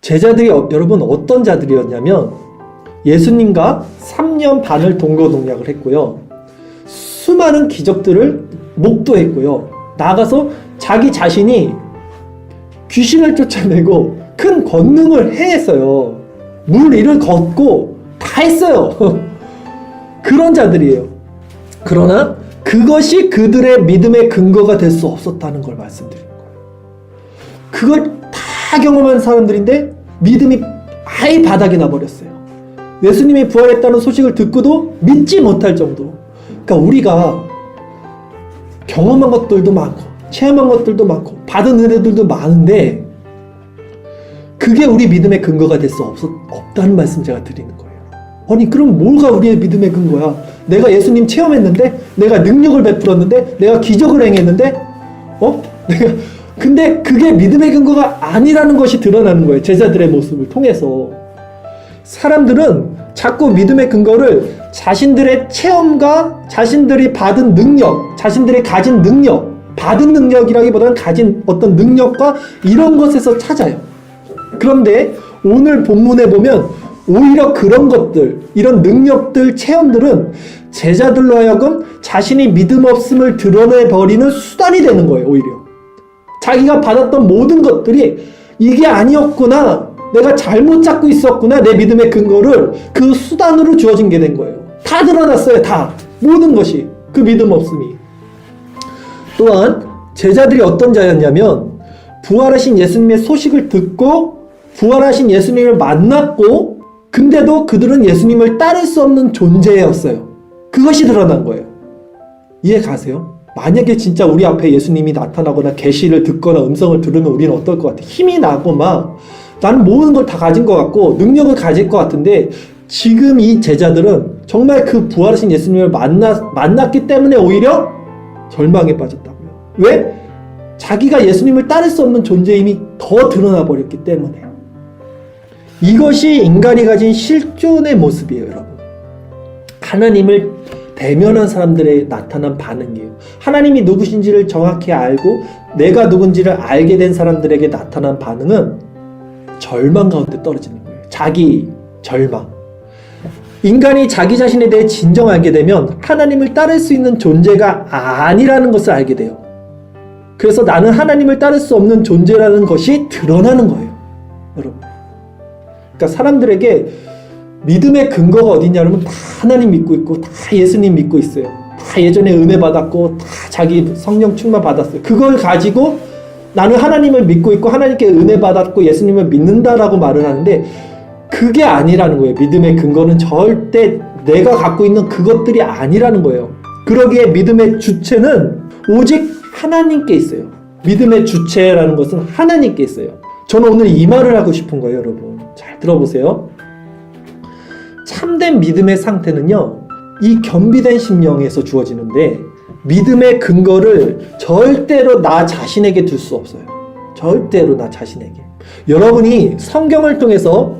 제자들이 여러분 어떤 자들이었냐면 예수님과 3년 반을 동거동락을 했고요. 수많은 기적들을 목도했고요. 나가서 자기 자신이 귀신을 쫓아내고 큰 권능을 행했어요. 물 위를 걷고 다 했어요. 그런 자들이에요. 그러나 그것이 그들의 믿음의 근거가 될 수 없었다는 걸 말씀드리는 거예요. 그걸 다 경험한 사람들인데 믿음이 아예 바닥이 나버렸어요. 예수님이 부활했다는 소식을 듣고도 믿지 못할 정도로. 그러니까 우리가 경험한 것들도 많고 체험한 것들도 많고 받은 은혜들도 많은데 그게 우리 믿음의 근거가 될 수 없다는 말씀 제가 드리는 거예요. 아니 그럼 뭐가 우리의 믿음의 근거야? 내가 예수님 체험했는데, 내가 능력을 베풀었는데, 내가 기적을 행했는데, 근데 그게 믿음의 근거가 아니라는 것이 드러나는 거예요. 제자들의 모습을 통해서. 사람들은 자꾸 믿음의 근거를 자신들의 체험과 자신들이 받은 능력, 자신들이 가진 능력, 받은 능력이라기보다는 가진 어떤 능력과 이런 것에서 찾아요. 그런데 오늘 본문에 보면 오히려 그런 것들, 이런 능력들, 체험들은 제자들로 하여금 자신이 믿음 없음을 드러내버리는 수단이 되는 거예요. 오히려 자기가 받았던 모든 것들이 이게 아니었구나, 내가 잘못 잡고 있었구나, 내 믿음의 근거를 그 수단으로 주어진 게 된 거예요. 다 드러났어요. 다. 모든 것이. 그 믿음 없음이. 또한 제자들이 어떤 자였냐면 부활하신 예수님의 소식을 듣고 부활하신 예수님을 만났고 근데도 그들은 예수님을 따를 수 없는 존재였어요. 그것이 드러난 거예요. 이해 가세요? 만약에 진짜 우리 앞에 예수님이 나타나거나 계시를 듣거나 음성을 들으면 우리는 어떨 것 같아? 힘이 나고 막 나는 모든 걸 다 가진 것 같고 능력을 가질 것 같은데 지금 이 제자들은 정말 그 부활하신 예수님을 만났기 때문에 오히려 절망에 빠졌다고요. 왜? 자기가 예수님을 따를 수 없는 존재임이 더 드러나 버렸기 때문에. 이것이 인간이 가진 실존의 모습이에요, 여러분. 하나님을 대면한 사람들의 나타난 반응이에요. 하나님이 누구신지를 정확히 알고 내가 누군지를 알게 된 사람들에게 나타난 반응은 절망 가운데 떨어지는 거예요. 자기 절망. 인간이 자기 자신에 대해 진정 알게 되면 하나님을 따를 수 있는 존재가 아니라는 것을 알게 돼요. 그래서 나는 하나님을 따를 수 없는 존재라는 것이 드러나는 거예요, 여러분. 그러니까 사람들에게 믿음의 근거가 어디냐 그러면 다 하나님 믿고 있고 다 예수님 믿고 있어요. 다 예전에 은혜 받았고 다 자기 성령 충만 받았어요. 그걸 가지고 나는 하나님을 믿고 있고 하나님께 은혜 받았고 예수님을 믿는다라고 말을 하는데 그게 아니라는 거예요. 믿음의 근거는 절대 내가 갖고 있는 그것들이 아니라는 거예요. 그러기에 믿음의 주체는 오직 하나님께 있어요. 믿음의 주체라는 것은 하나님께 있어요. 저는 오늘 이 말을 하고 싶은 거예요, 여러분. 잘 들어보세요. 참된 믿음의 상태는요, 이 겸비된 심령에서 주어지는데 믿음의 근거를 절대로 나 자신에게 둘 수 없어요. 절대로 나 자신에게. 여러분이 성경을 통해서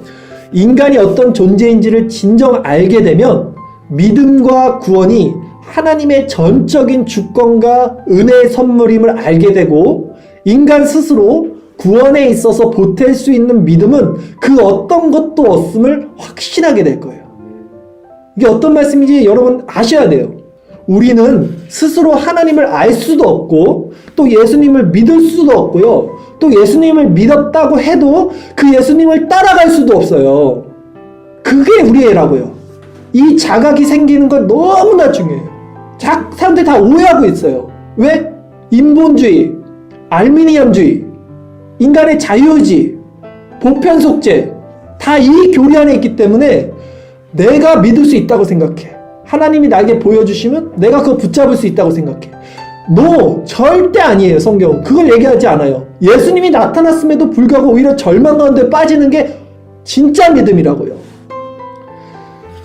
인간이 어떤 존재인지를 진정 알게 되면 믿음과 구원이 하나님의 전적인 주권과 은혜의 선물임을 알게 되고 인간 스스로 구원에 있어서 보탤 수 있는 믿음은 그 어떤 것도 없음을 확신하게 될 거예요. 이게 어떤 말씀인지 여러분 아셔야 돼요. 우리는 스스로 하나님을 알 수도 없고 또 예수님을 믿을 수도 없고요. 또 예수님을 믿었다고 해도 그 예수님을 따라갈 수도 없어요. 그게 우리애라고요. 이 자각이 생기는 건 너무나 중요해요. 사람들이 다 오해하고 있어요. 왜? 인본주의, 알미니엄주의, 인간의 자유의지, 보편속죄 다 이 교리 안에 있기 때문에 내가 믿을 수 있다고 생각해. 하나님이 나에게 보여주시면 내가 그거 붙잡을 수 있다고 생각해. No! 절대 아니에요. 성경은 그걸 얘기하지 않아요. 예수님이 나타났음에도 불구하고 오히려 절망 가운데 빠지는 게 진짜 믿음이라고요.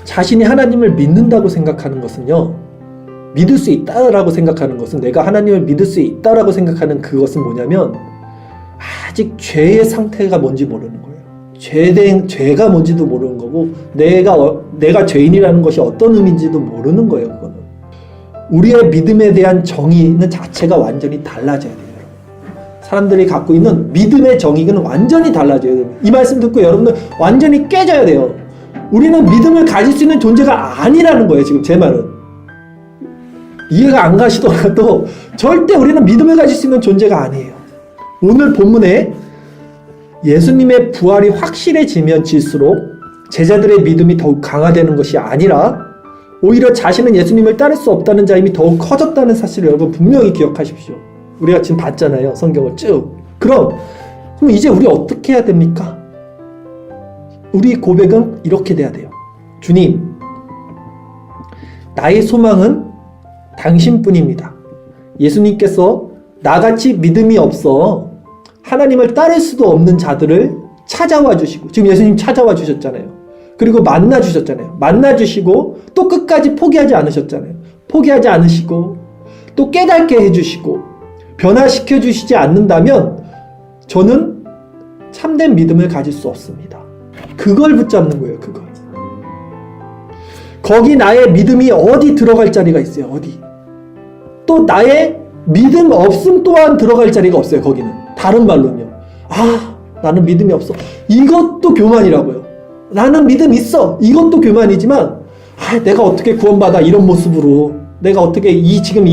자신이 하나님을 믿는다고 생각하는 것은요, 믿을 수 있다라고 생각하는 것은, 내가 하나님을 믿을 수 있다라고 생각하는 그것은 뭐냐면 아직 죄의 상태가 뭔지 모르는 거예요. 죄가 뭔지도 모르는 거고 내가 죄인이라는 것이 어떤 의미인지도 모르는 거예요. 그거는 우리의 믿음에 대한 정의는 자체가 완전히 달라져야 돼요. 사람들이 갖고 있는 믿음의 정의는 완전히 달라져요. 이 말씀 듣고 여러분들 완전히 깨져야 돼요. 우리는 믿음을 가질 수 있는 존재가 아니라는 거예요. 지금 제 말은. 이해가 안 가시더라도 절대 우리는 믿음을 가질 수 있는 존재가 아니에요. 오늘 본문에 예수님의 부활이 확실해지면 질수록 제자들의 믿음이 더욱 강화되는 것이 아니라 오히려 자신은 예수님을 따를 수 없다는 자임이 더욱 커졌다는 사실을 여러분 분명히 기억하십시오. 우리가 지금 봤잖아요. 성경을 쭉. 그럼 이제 우리 어떻게 해야 됩니까? 우리 고백은 이렇게 돼야 돼요. 주님, 나의 소망은 당신뿐입니다. 예수님께서 나같이 믿음이 없어 하나님을 따를 수도 없는 자들을 찾아와 주시고, 지금 예수님 찾아와 주셨잖아요. 그리고 만나 주셨잖아요. 만나 주시고 또 끝까지 포기하지 않으셨잖아요. 포기하지 않으시고 또 깨닫게 해주시고 변화시켜 주시지 않는다면 저는 참된 믿음을 가질 수 없습니다. 그걸 붙잡는 거예요. 그걸. 거기 나의 믿음이 어디 들어갈 자리가 있어요. 어디. 또 나의 믿음 없음 또한 들어갈 자리가 없어요. 거기는. 다른 말로는요. 나는 믿음이 없어. 이것도 교만이라고요. 나는 믿음 있어. 이것도 교만이지만 내가 어떻게 구원받아. 이런 모습으로 내가 어떻게 지금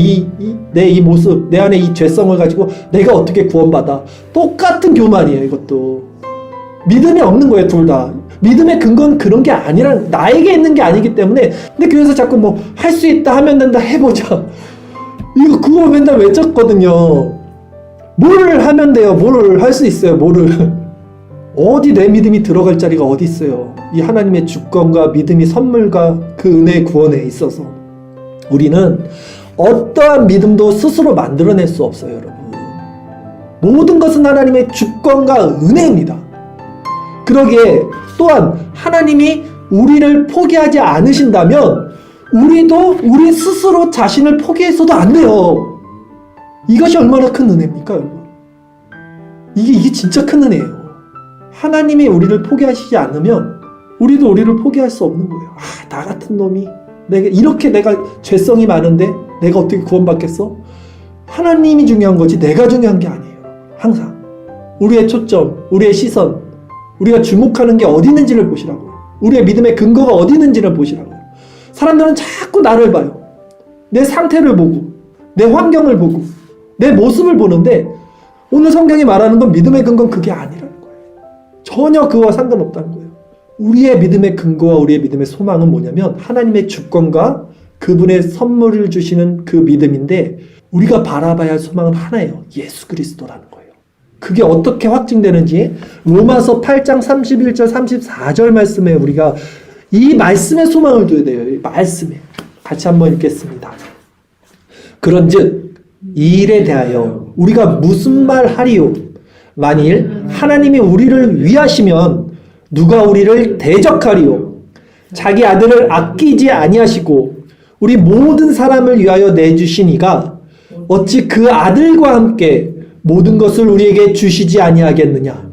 내 이 모습, 내 안에 이 죄성을 가지고 내가 어떻게 구원받아. 똑같은 교만이에요. 이것도. 믿음이 없는 거예요. 둘 다. 믿음의 근거는 그런 게 아니라 나에게 있는 게 아니기 때문에. 근데 교회에서 자꾸 할 수 있다 하면 된다 해보자. 이거 그거 맨날 외쳤거든요. 뭘 하면 돼요? 뭘 할 수 있어요? 뭐를. 어디 내 믿음이 들어갈 자리가 어디 있어요? 이 하나님의 주권과 믿음이 선물과 그 은혜의 구원에 있어서 우리는 어떠한 믿음도 스스로 만들어낼 수 없어요, 여러분. 모든 것은 하나님의 주권과 은혜입니다. 그러기에 또한 하나님이 우리를 포기하지 않으신다면 우리도 우리 스스로 자신을 포기해서도 안 돼요. 이것이 얼마나 큰 은혜입니까, 여러분? 이게 진짜 큰 은혜예요. 하나님이 우리를 포기하시지 않으면 우리도 우리를 포기할 수 없는 거예요. 나 같은 놈이 내가 죄성이 많은데 내가 어떻게 구원받겠어? 하나님이 중요한 거지 내가 중요한 게 아니에요. 항상 우리의 초점, 우리의 시선, 우리가 주목하는 게 어디 있는지를 보시라고요. 우리의 믿음의 근거가 어디 있는지를 보시라고요. 사람들은 자꾸 나를 봐요. 내 상태를 보고 내 환경을 보고 내 모습을 보는데 오늘 성경이 말하는 건 믿음의 근거는 그게 아니라는 거예요. 전혀 그와 상관없다는 거예요. 우리의 믿음의 근거와 우리의 믿음의 소망은 뭐냐면 하나님의 주권과 그분의 선물을 주시는 그 믿음인데 우리가 바라봐야 할 소망은 하나예요. 예수 그리스도라는 거예요. 그게 어떻게 확증되는지 로마서 8장 31절 34절 말씀에 우리가 이 말씀에 소망을 둬야 돼요. 이 말씀에. 같이 한번 읽겠습니다. 그런즉 이 일에 대하여 우리가 무슨 말 하리요? 만일 하나님이 우리를 위하시면 누가 우리를 대적하리요? 자기 아들을 아끼지 아니하시고 우리 모든 사람을 위하여 내주시니가 어찌 그 아들과 함께 모든 것을 우리에게 주시지 아니하겠느냐?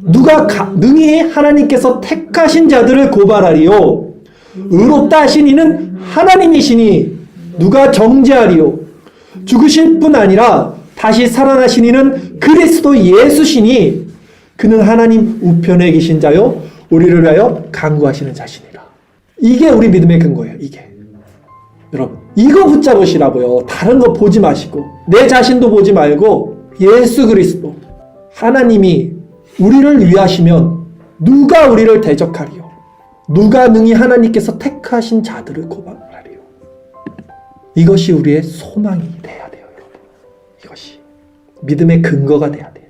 누가 능히 하나님께서 택하신 자들을 고발하리요? 의롭다 하신 이는 하나님이시니 누가 정죄하리요? 죽으실 뿐 아니라 다시 살아나신 이는 그리스도 예수시니 그는 하나님 우편에 계신 자요 우리를 위하여 간구하시는 자시니라. 이게 우리 믿음의 근거예요. 이게. 여러분 이거 붙잡으시라고요. 다른 거 보지 마시고 내 자신도 보지 말고 예수 그리스도 하나님이 우리를 위하시면 누가 우리를 대적하리요? 누가 능히 하나님께서 택하신 자들을 고발하리요? 이것이 우리의 소망이 돼야 돼요. 여러분. 이것이 믿음의 근거가 돼야 돼요.